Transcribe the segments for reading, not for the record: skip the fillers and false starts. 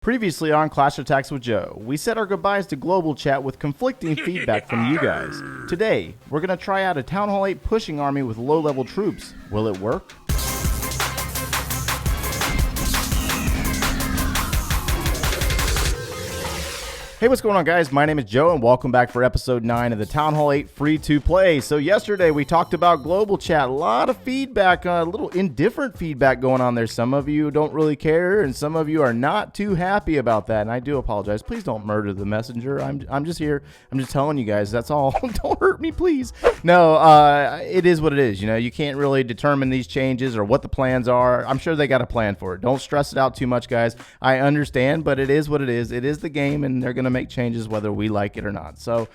Previously on Clash Attacks with Joe, we said our goodbyes to global chat with conflicting feedback from you guys. Today, we're going to try out a Town Hall 8 pushing army with low-level troops. Will it work? Hey, what's going on, guys? My name is Joe, and welcome back for episode 9 of the Town Hall 8 free-to-play. So yesterday, we talked about global chat. A lot of feedback, a little indifferent feedback going on there. Some of you don't really care, and some of you are not too happy about that, and I do apologize. Please don't murder the messenger. I'm just here. I'm just telling you guys, that's all. Don't hurt me, please. No, it is what it is. You know, you can't really determine these changes or what the plans are. I'm sure they got a plan for it. Don't stress it out too much, guys. I understand, but it is what it is. It is the game, and they're going to make changes whether we like it or not. So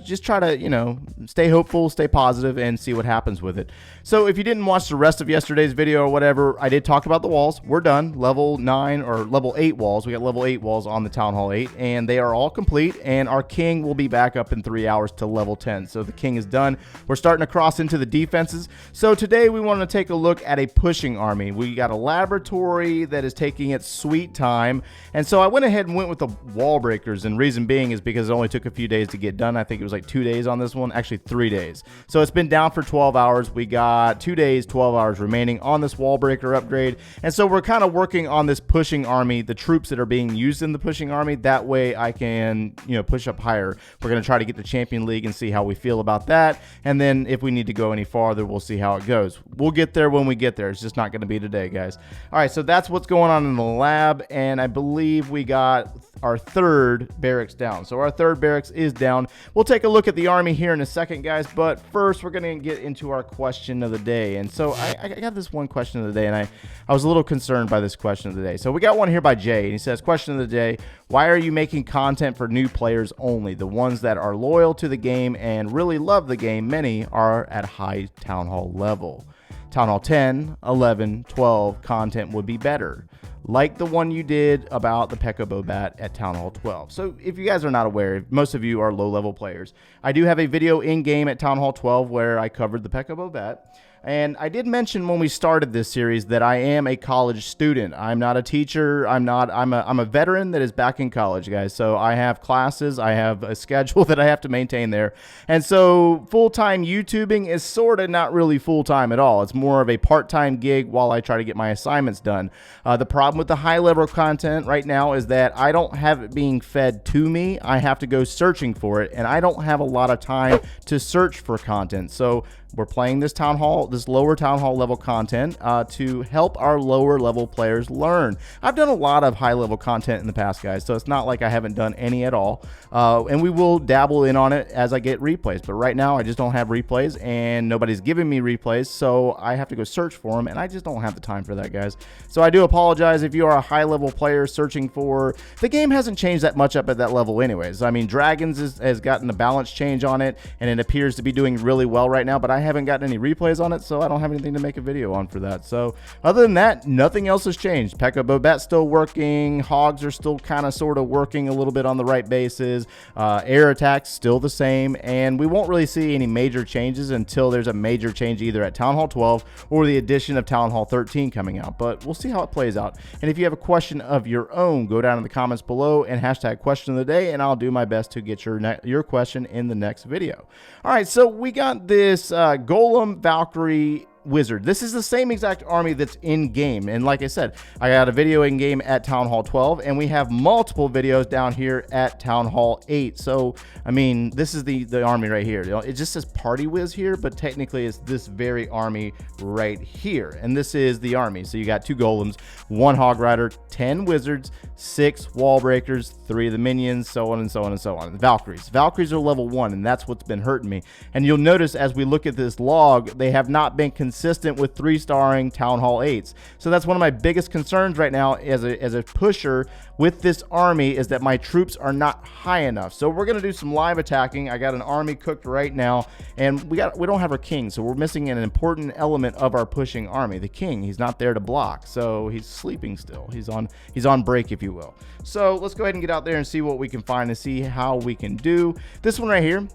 just try to, you know, stay hopeful, stay positive, and see what happens with it. So if you didn't watch the rest of yesterday's video or whatever, I did talk about the walls. We're done. Level 9 or level 8 walls. We got level 8 walls on the Town Hall 8, and they are all complete, and our king will be back up in 3 hours to level 10. So the king is done. We're starting to cross into the defenses. So today we want to take a look at a pushing army. We got a laboratory that is taking its sweet time, and so I went ahead and went with the wall breakers, and reason being is because it only took a few days to get done. I think it was like 2 days on this one, actually 3 days. So it's been down for 12 hours. We got 2 days, 12 hours remaining on this wall breaker upgrade. And so we're kind of working on this pushing army, the troops that are being used in the pushing army. That way I can, you know, push up higher. We're going to try to get the Champion League and see how we feel about that. And then if we need to go any farther, we'll see how it goes. We'll get there when we get there. It's just not going to be today, guys. All right, so that's what's going on in the lab. And I believe we got our third barracks down. So our third barracks is down. We'll take a look at the army here in a second, guys, but first we're going to get into our question of the day. And so I got this one question of the day, and I was a little concerned by this question of the day. So we got one here by Jay, and he says, question of the day, why are you making content for new players only? The ones that are loyal to the game and really love the game, many are at high Town Hall level. Town Hall 10, 11, 12 content would be better, like the one you did about the P.E.K.K.A. Bobat at Town Hall 12. So if you guys are not aware, most of you are low-level players. I do have a video in-game at Town Hall 12 where I covered the P.E.K.K.A. Bobat. And I did mention when we started this series that I am a college student. I'm not a teacher. I'm a veteran that is back in college, guys. So I have classes. I have a schedule that I have to maintain there. And so full-time YouTubing is sort of not really full-time at all. It's more of a part-time gig while I try to get my assignments done. The problem with the high-level content right now is that I don't have it being fed to me. I have to go searching for it, and I don't have a lot of time to search for content. So we're playing this lower Town Hall level content to help our lower level players learn. I've done a lot of high level content in the past, guys, so it's not like I haven't done any at all. And we will dabble in on it as I get replays. But right now, I just don't have replays, and nobody's giving me replays, so I have to go search for them, and I just don't have the time for that, guys. So I do apologize if you are a high level player searching for. The game hasn't changed that much up at that level, anyways. I mean, Dragons has gotten a balance change on it, and it appears to be doing really well right now. But I haven't gotten any replays on it, so I don't have anything to make a video on for that. So other than that, nothing else has changed. P.E.K.K.A. Bobat still working. Hogs are still kind of sort of working a little bit on the right bases. Air attacks still the same, and we won't really see any major changes until there's a major change either at Town Hall 12 or the addition of Town Hall 13 coming out. But we'll see how it plays out. And if you have a question of your own, go down in the comments below and hashtag question of the day, and I'll do my best to get your question in the next video. All right, so we got this Golem Valkyrie Wizard. This is the same exact army that's in game, and like I said, I got a video in game at Town Hall 12, and we have multiple videos down here at Town Hall 8. So I mean, this is the army right here. It just says Party Wiz here, but technically it's this very army right here, and this is the army. So you got 2 golems, 1 hog rider, 10 wizards, 6 wall breakers, 3 of the minions, so on and so on and so on. Valkyries are level 1, and that's what's been hurting me. And you'll notice as we look at this log, they have not been consistent with 3-starring Town Hall 8s. So that's one of my biggest concerns right now as a pusher with this army, is that my troops are not high enough. So we're going to do some live attacking. I got an army cooked right now, and we don't have our king, so we're missing an important element of our pushing army. The king, he's not there to block, so he's sleeping still. He's on break, if you will. So let's go ahead and get out there and see what we can find and see how we can do. This one right here,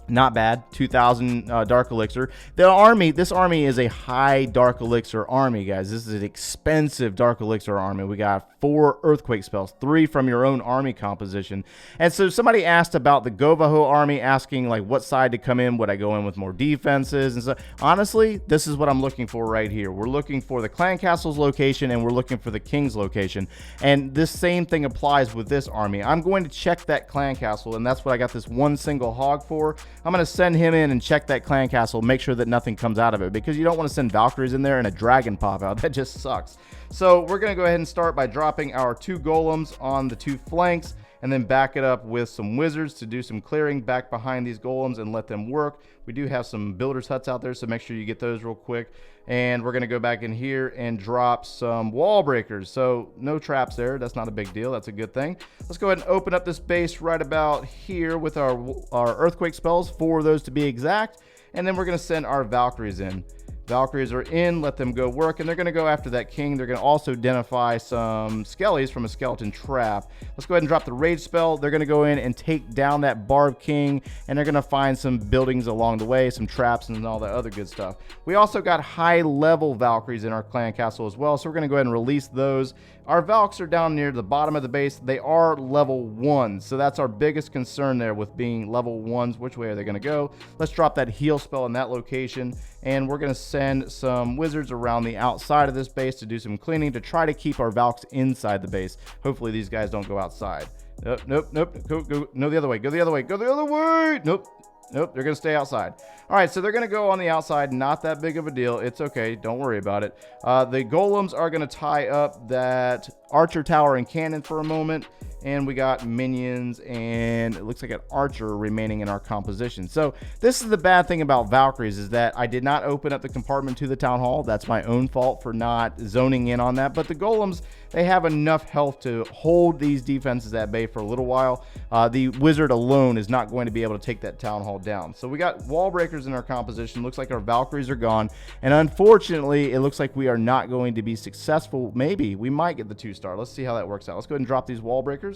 Not bad. 2,000 Dark Elixir. This army is a high Dark Elixir army, guys. This is an expensive Dark Elixir army. We got 4 Earthquake spells, 3 from your own army composition. And so somebody asked about the GoVaWi army, asking like what side to come in. Would I go in with more defenses and stuff? Honestly, this is what I'm looking for right here. We're looking for the Clan Castle's location, and we're looking for the King's location. And this same thing applies with this army. I'm going to check that Clan Castle, and that's what I got this one single hog for. I'm going to send him in and check that Clan Castle, make sure that nothing comes out of it, because you don't want to send Valkyries in there and a dragon pop out. That just sucks. So we're going to go ahead and start by dropping our 2 golems on the 2 flanks, and then back it up with some wizards to do some clearing back behind these golems and let them work. We do have some builders huts out there, so make sure you get those real quick. And we're going to go back in here and drop some wall breakers. So no traps there. That's not a big deal. That's a good thing. Let's go ahead and open up this base right about here with our earthquake spells, 4 of those to be exact. And then we're going to send our Valkyries in. Valkyries are in, let them go work, and they're going to go after that king. They're going to also identify some skellies from a skeleton trap. Let's go ahead and drop the rage spell. They're going to go in and take down that barb king, and they're going to find some buildings along the way, some traps and all that other good stuff. We also got high level Valkyries in our clan castle as well, so we're going to go ahead and release those. Our Valks are down near the bottom of the base. They are level 1, so that's our biggest concern there with being level 1s. Which way are they going to go? Let's drop that heal spell in that location, and we're going to send some wizards around the outside of this base to do some cleaning to try to keep our Valks inside the base. Hopefully these guys don't go outside. Nope. Go the other way. Go the other way. Go the other way. Nope, they're going to stay outside. All right, so they're going to go on the outside. Not that big of a deal. It's okay. Don't worry about it. The golems are going to tie up that archer tower and cannon for a moment. And we got minions, and it looks like an archer remaining in our composition. So this is the bad thing about Valkyries, is that I did not open up the compartment to the town hall. That's my own fault for not zoning in on that. But the golems, they have enough health to hold these defenses at bay for a little while. The wizard alone is not going to be able to take that town hall down. So we got wall breakers in our composition. Looks like our Valkyries are gone. And unfortunately, it looks like we are not going to be successful. Maybe we might get the 2-star. Let's see how that works out. Let's go ahead and drop these wall breakers.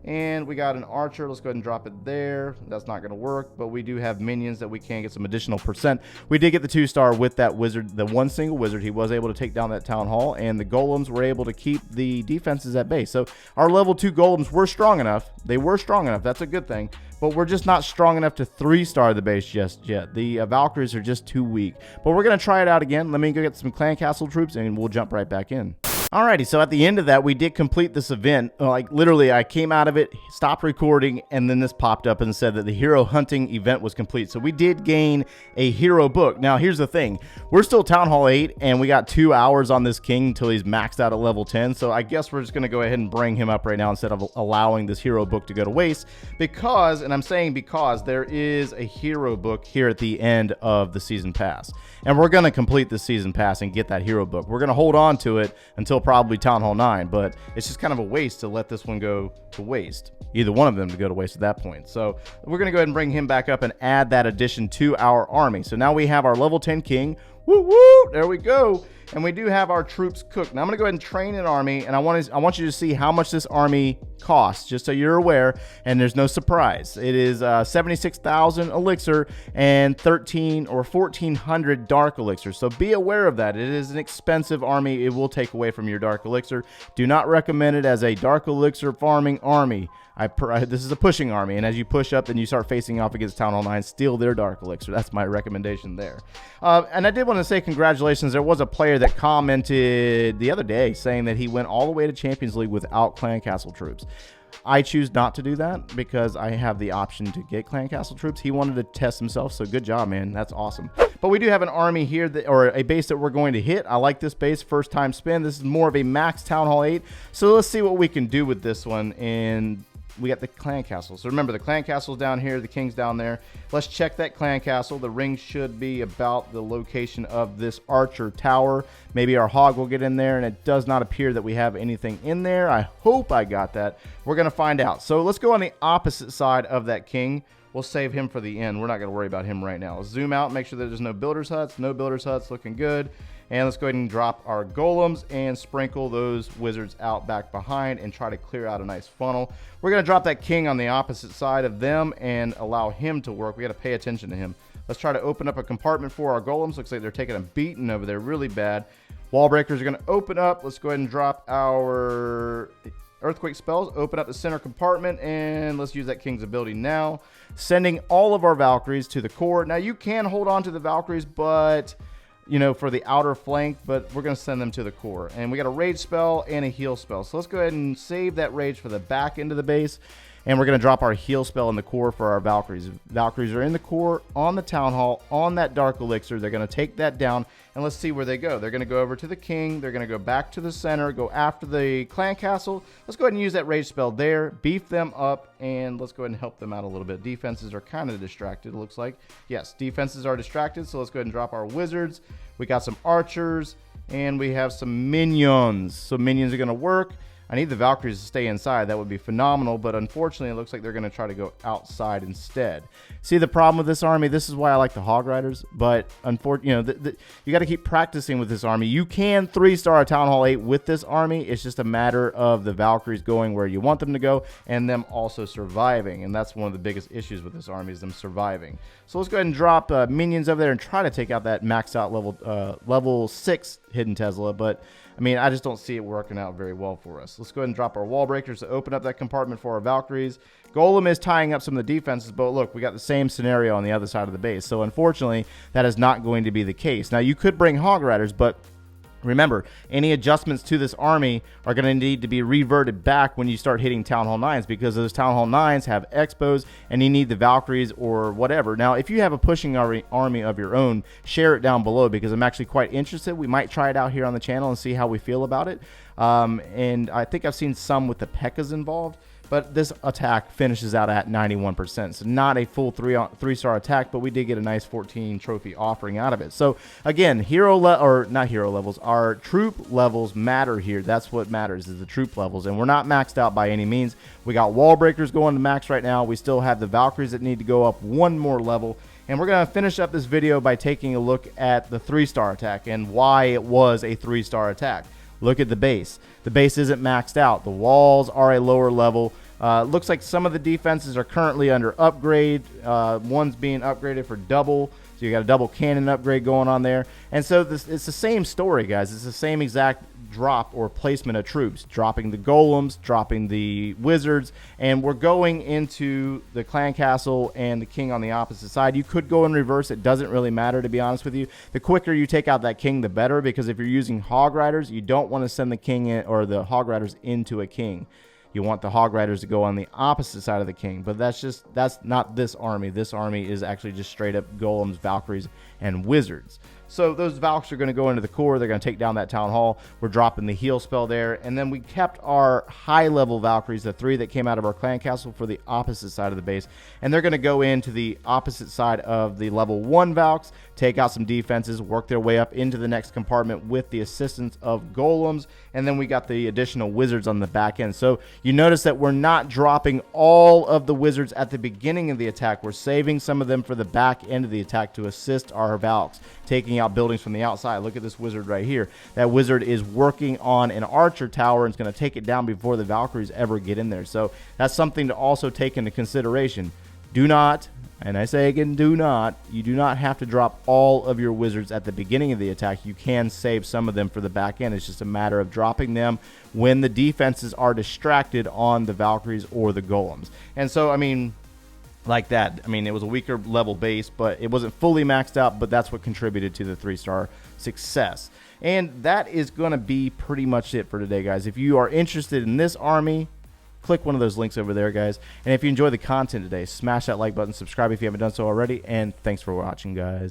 And we got an archer. Let's go ahead and drop it there. That's not going to work, but we do have minions that we can get some additional percent. We did get the 2-star with that wizard, the one single wizard. He was able to take down that town hall, and the golems were able to keep the defenses at bay. So our level 2 golems were strong enough. They were strong enough. That's a good thing. But we're just not strong enough to 3-star the base just yet. The Valkyries are just too weak. But we're going to try it out again. Let me go get some clan castle troops, and we'll jump right back in. Alrighty, so at the end of that, we did complete this event. Like, literally, I came out of it, stopped recording, and then this popped up and said that the hero hunting event was complete. So we did gain a hero book. Now, here's the thing. We're still Town Hall 8, and we got 2 hours on this king until he's maxed out at level 10. So I guess we're just going to go ahead and bring him up right now instead of allowing this hero book to go to waste. Because, and I'm saying because, there is a hero book here at the end of the season pass. And we're going to complete the season pass and get that hero book. We're going to hold on to it until probably Town Hall 9, but it's just kind of a waste to let this one go to waste. Either one of them to go to waste at that point. So we're going to go ahead and bring him back up and add that addition to our army. So now we have our level 10 king. Woo woo! There we go. And we do have our troops cooked. Now I'm going to go ahead and train an army, and I want you to see how much this army costs, just so you're aware, and there's no surprise. It is 76,000 elixir and 13 or 1,400 dark elixir. So be aware of that. It is an expensive army. It will take away from your dark elixir. Do not recommend it as a dark elixir farming army. This is a pushing army, and as you push up, then you start facing off against Town Hall 9, steal their dark elixir. That's my recommendation there. And I did want to say congratulations. There was a player that commented the other day saying that he went all the way to Champions League without clan castle troops. I choose not to do that because I have the option to get clan castle troops. He wanted to test himself, so good job, man. That's awesome. But we do have an army here, or a base that we're going to hit. I like this base, first time spin. This is more of a max Town Hall 8. So let's see what we can do with this one. And we got the clan castle. So remember, the clan castle's down here, the king's down there. Let's check that clan castle. The ring should be about the location of this archer tower. Maybe our hog will get in there, and it does not appear that we have anything in there. I hope I got that. We're going to find out. So let's go on the opposite side of that king. We'll save him for the end. We're not going to worry about him right now. Let's zoom out, make sure that there's no builders huts. No builders huts, looking good. And let's go ahead and drop our golems and sprinkle those wizards out back behind and try to clear out a nice funnel. We're going to drop that king on the opposite side of them and allow him to work. We got to pay attention to him. Let's try to open up a compartment for our golems. Looks like they're taking a beating over there really bad. Wall breakers are going to open up. Let's go ahead and drop our earthquake spells. Open up the center compartment, and let's use that king's ability now. Sending all of our Valkyries to the core. Now, you can hold on to the Valkyries, but you know, for the outer flank, but we're going to send them to the core. And we got a rage spell and a heal spell. So let's go ahead and save that rage for the back end of the base. And we're going to drop our heal spell in the core for our Valkyries. Valkyries are in the core, on the Town Hall, on that Dark Elixir. They're going to take that down, and let's see where they go. They're going to go over to the King. They're going to go back to the center, go after the Clan Castle. Let's go ahead and use that rage spell there, beef them up, and let's go ahead and help them out a little bit. Defenses are kind of distracted, it looks like. Yes, defenses are distracted, so let's go ahead and drop our Wizards. We got some Archers, and we have some Minions. So Minions are going to work. I need the Valkyries to stay inside. That would be phenomenal, but unfortunately, it looks like they're going to try to go outside instead. See the problem with this army? This is why I like the Hog Riders, but unfortunately, you know, you got to keep practicing with this army. You can 3-star a Town Hall 8 with this army. It's just a matter of the Valkyries going where you want them to go and them also surviving, and that's one of the biggest issues with this army is them surviving. So let's go ahead and drop minions over there and try to take out that maxed out level 6 hidden Tesla, but I mean, I just don't see it working out very well for us. Let's go ahead and drop our wall breakers to open up that compartment for our Valkyries. Golem is tying up some of the defenses, but look, we got the same scenario on the other side of the base. So unfortunately, that is not going to be the case. Now, you could bring Hog Riders, but remember, any adjustments to this army are going to need to be reverted back when you start hitting Town Hall 9s, because those Town Hall 9s have expos and you need the Valkyries or whatever. Now, if you have a pushing army of your own, share it down below, because I'm actually quite interested. We might try it out here on the channel and see how we feel about it. And I think I've seen some with the P.E.K.K.A.s involved. But this attack finishes out at 91%. So not a full 3-star attack, but we did get a nice 14 trophy offering out of it. So again, not hero levels, our troop levels matter here. That's what matters, is the troop levels. And we're not maxed out by any means. We got wall breakers going to max right now. We still have the Valkyries that need to go up one more level. And we're going to finish up this video by taking a look at the 3-star attack and why it was a 3-star attack. Look at the base. The base isn't maxed out. The walls are a lower level. Looks like some of the defenses are currently under upgrade. One's being upgraded for double. So you got a double cannon upgrade going on there. And so it's the same story, guys. It's the same exact drop or placement of troops. Dropping the golems, dropping the wizards, and we're going into the clan castle and the king on the opposite side. You could go in reverse. It doesn't really matter, to be honest with you. The quicker you take out that king, the better, because if you're using hog riders, you don't want to send the king in, or the hog riders into a king. You want the hog riders to go on the opposite side of the king, but that's not this army. This army is actually just straight up golems, Valkyries, and wizards. So those Valks are going to go into the core. They're going to take down that town hall. We're dropping the heal spell there. And then we kept our high-level Valkyries, the 3 that came out of our clan castle, for the opposite side of the base. And they're going to go into the opposite side of the level 1 Valks, take out some defenses, work their way up into the next compartment with the assistance of golems. And then we got the additional wizards on the back end. So you notice that we're not dropping all of the wizards at the beginning of the attack. We're saving some of them for the back end of the attack to assist our Valks, taking out buildings from the outside. Look at this wizard right here. That wizard is working on an archer tower and is going to take it down before the Valkyries ever get in there. So that's something to also take into consideration. Do not, and I say again, do not, you do not have to drop all of your wizards at the beginning of the attack. You can save some of them for the back end. It's just a matter of dropping them when the defenses are distracted on the Valkyries or the golems. And so, I mean, like that. I mean, it was a weaker level base, but it wasn't fully maxed out, but that's what contributed to the 3-star success. And that is going to be pretty much it for today, guys. If you are interested in this army, click one of those links over there, guys. And if you enjoy the content today, smash that like button, subscribe if you haven't done so already, and thanks for watching, guys.